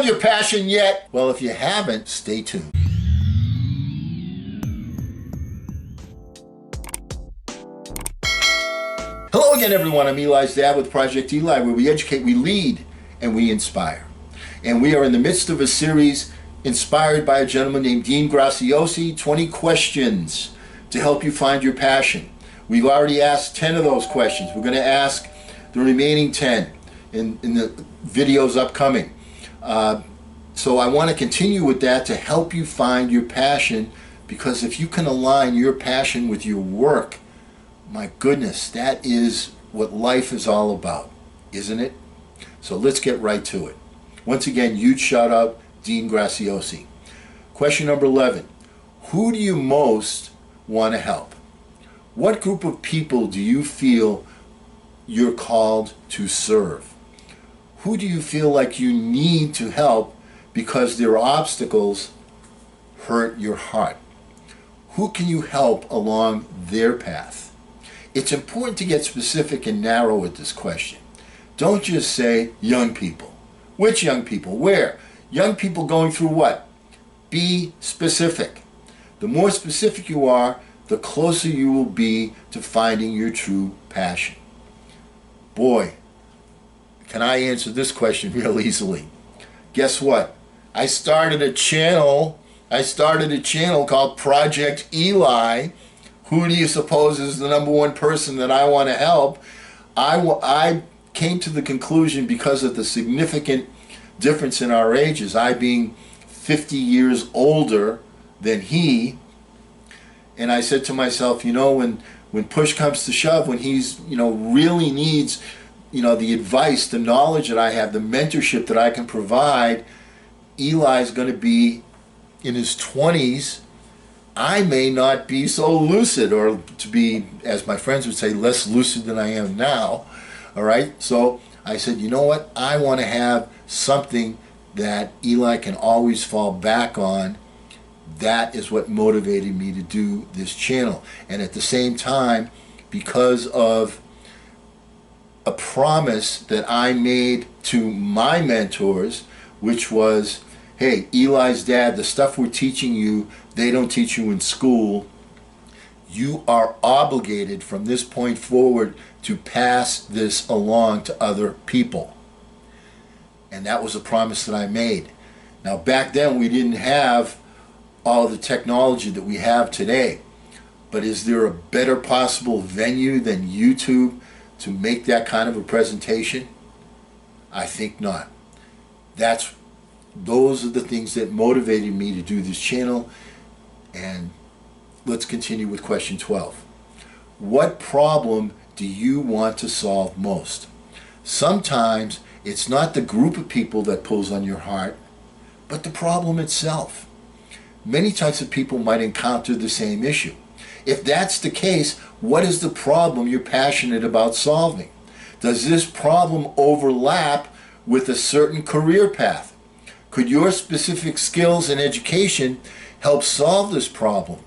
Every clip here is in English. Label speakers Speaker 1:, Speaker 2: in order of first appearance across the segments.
Speaker 1: found your passion yet? Well, if you haven't, stay tuned. Hello again, everyone. I'm Eli's dad with Project Eli, where we educate, we lead, and we inspire. And we are in the midst of a series inspired by a gentleman named Dean Graziosi, 20 questions to help you find your passion. We've already asked 10 of those questions. We're going to ask the remaining 10 in the videos upcoming. So I want to continue with that to help you find your passion, because if you can align your passion with your work, my goodness, that is what life is all about, isn't it? So let's get right to it. Once again, huge shout out, Dean Graziosi. Question number 11. Who do you most want to help? What group of people do you feel you're called to serve? Who do you feel like you need to help because their obstacles hurt your heart? Who can you help along their path? It's important to get specific and narrow with this question. Don't just say young people. Which young people? Where? Young people going through what? Be specific. The more specific you are, the closer you will be to finding your true passion. Boy, can I answer this question real easily. Guess what? I started a channel called Project Eli. Who do you suppose is the number one person that I want to help? I came to the conclusion, because of the significant difference in our ages, I being 50 years older than he, and I said to myself, when push comes to shove, when he's, really needs, the advice, the knowledge that I have, the mentorship that I can provide, Eli's going to be in his 20s. I may not be so lucid, or to be, as my friends would say, less lucid than I am now. All right, so I said, you know what? I want to have something that Eli can always fall back on. That is what motivated me to do this channel. And at the same time, because of a promise that I made to my mentors, which was, hey, Eli's dad, the stuff we're teaching you, they don't teach you in school. You are obligated from this point forward to pass this along to other people. And that was a promise that I made. Now, back then we didn't have all the technology that we have today. But is there a better possible venue than YouTube to make that kind of a presentation? I think not. Those are the things that motivated me to do this channel. And let's continue with question 12. What problem do you want to solve most? Sometimes it's not the group of people that pulls on your heart, but the problem itself. Many types of people might encounter the same issue. If that's the case, what is the problem you're passionate about solving? Does this problem overlap with a certain career path? Could your specific skills and education help solve this problem?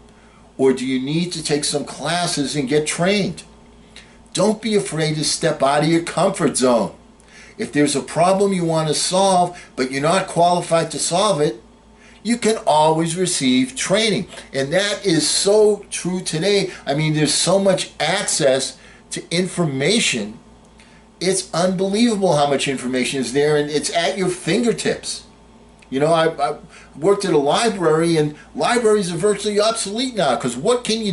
Speaker 1: Or do you need to take some classes and get trained? Don't be afraid to step out of your comfort zone. If there's a problem you want to solve, but you're not qualified to solve it, you can always receive training. And that is so true today. I mean, there's so much access to information. It's unbelievable how much information is there, and it's at your fingertips. I worked at a library, and libraries are virtually obsolete now, because what can't you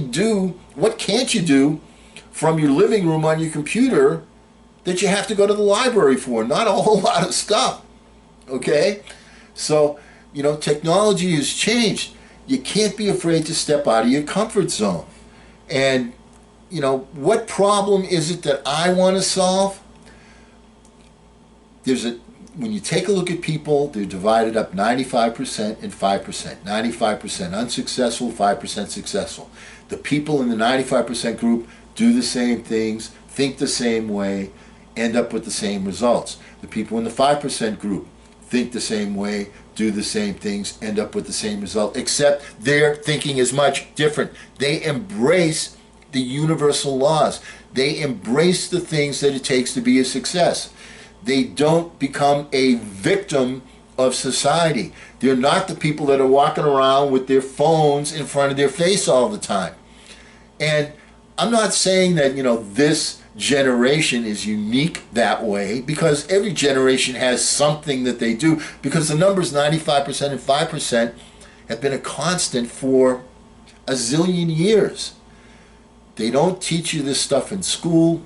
Speaker 1: do from your living room on your computer that you have to go to the library for? Not a whole lot of stuff, okay? So, technology has changed. You can't be afraid to step out of your comfort zone. And, what problem is it that I want to solve? When you take a look at people, they're divided up 95% and 5%. 95% unsuccessful, 5% successful. The people in the 95% group do the same things, think the same way, end up with the same results. The people in the 5% group think the same way, do the same things, end up with the same result, except their thinking is much different. They embrace the universal laws. They embrace the things that it takes to be a success. They don't become a victim of society. They're not the people that are walking around with their phones in front of their face all the time. And I'm not saying that, this generation is unique that way, because every generation has something that they do, because the numbers 95% and 5% have been a constant for a zillion years. They don't teach you this stuff in school.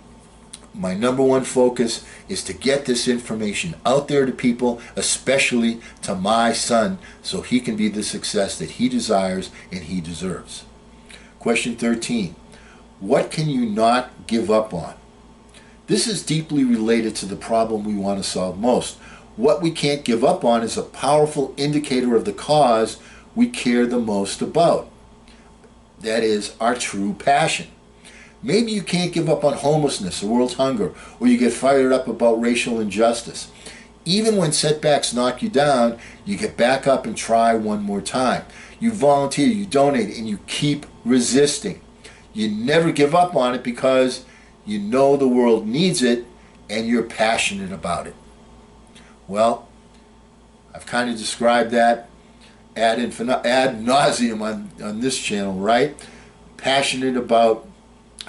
Speaker 1: My number one focus is to get this information out there to people, especially to my son, so he can be the success that he desires and he deserves. Question 13. What can you not give up on? This is deeply related to the problem we want to solve most. What we can't give up on is a powerful indicator of the cause we care the most about. That is our true passion. Maybe you can't give up on homelessness or world hunger, or you get fired up about racial injustice. Even when setbacks knock you down, you get back up and try one more time. You volunteer, you donate, and you keep resisting. You never give up on it because you know the world needs it and you're passionate about it. Well, I've kind of described that ad nauseum on this channel, right? Passionate about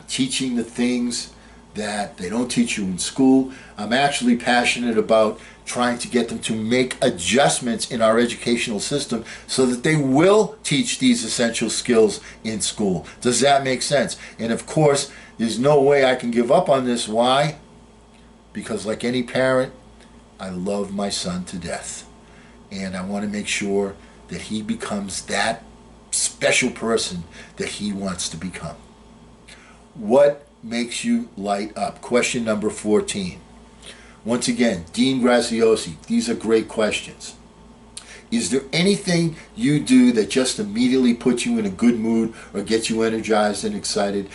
Speaker 1: teaching the things that they don't teach you in school. I'm actually passionate about trying to get them to make adjustments in our educational system so that they will teach these essential skills in school. Does that make sense? And of course, there's no way I can give up on this. Why? Because like any parent, I love my son to death. And I want to make sure that he becomes that special person that he wants to become. What makes you light up? Question number 14. Once again, Dean Graziosi, these are great questions. Is there anything you do that just immediately puts you in a good mood or gets you energized and excited?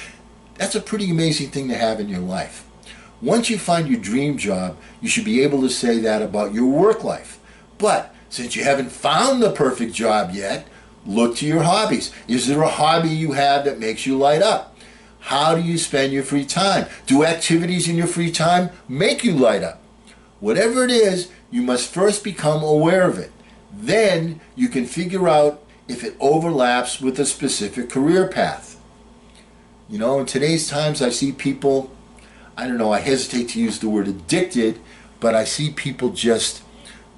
Speaker 1: That's a pretty amazing thing to have in your life. Once you find your dream job, you should be able to say that about your work life. But since you haven't found the perfect job yet, look to your hobbies. Is there a hobby you have that makes you light up? How do you spend your free time? Do activities in your free time make you light up? Whatever it is, you must first become aware of it. Then you can figure out if it overlaps with a specific career path. In today's times, I see people, I hesitate to use the word addicted, but I see people just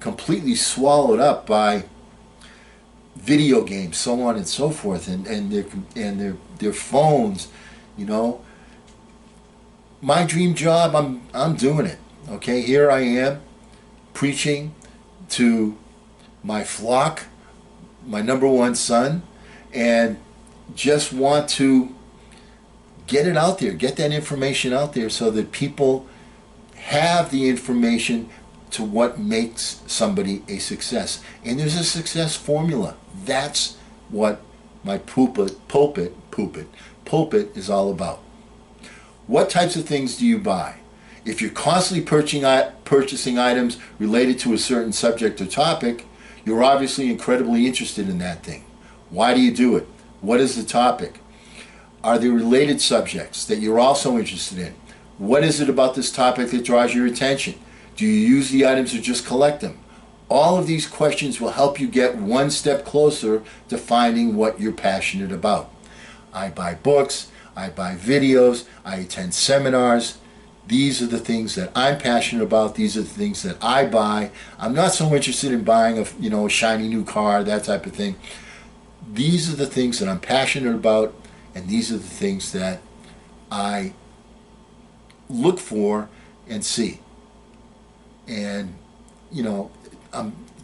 Speaker 1: completely swallowed up by video games, so on and so forth, and their phones. My dream job, I'm doing it. Okay, here I am preaching to my flock, my number one son, and just want to get it out there, get that information out there so that people have the information to what makes somebody a success. And there's a success formula. That's what my pulpit is all about. What types of things do you buy? If you're constantly purchasing items related to a certain subject or topic, you're obviously incredibly interested in that thing. Why do you do it? What is the topic? Are there related subjects that you're also interested in? What is it about this topic that draws your attention? Do you use the items or just collect them? All of these questions will help you get one step closer to finding what you're passionate about. I buy books, I buy videos, I attend seminars. These are the things that I'm passionate about. These are the things that I buy. I'm not so interested in buying a shiny new car, that type of thing. These are the things that I'm passionate about, and these are the things that I look for and see. And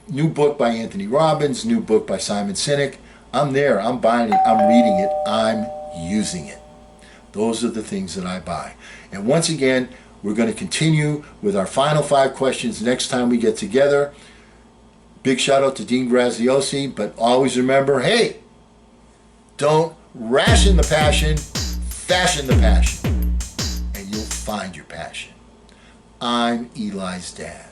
Speaker 1: new book by Anthony Robbins, new book by Simon Sinek. I'm there, I'm buying it, I'm reading it, I'm using it. Those are the things that I buy. And once again, we're going to continue with our final 5 questions next time we get together. Big shout out to Dean Graziosi, but always remember, hey, don't ration the passion, fashion the passion, and you'll find your passion. I'm Eli's dad.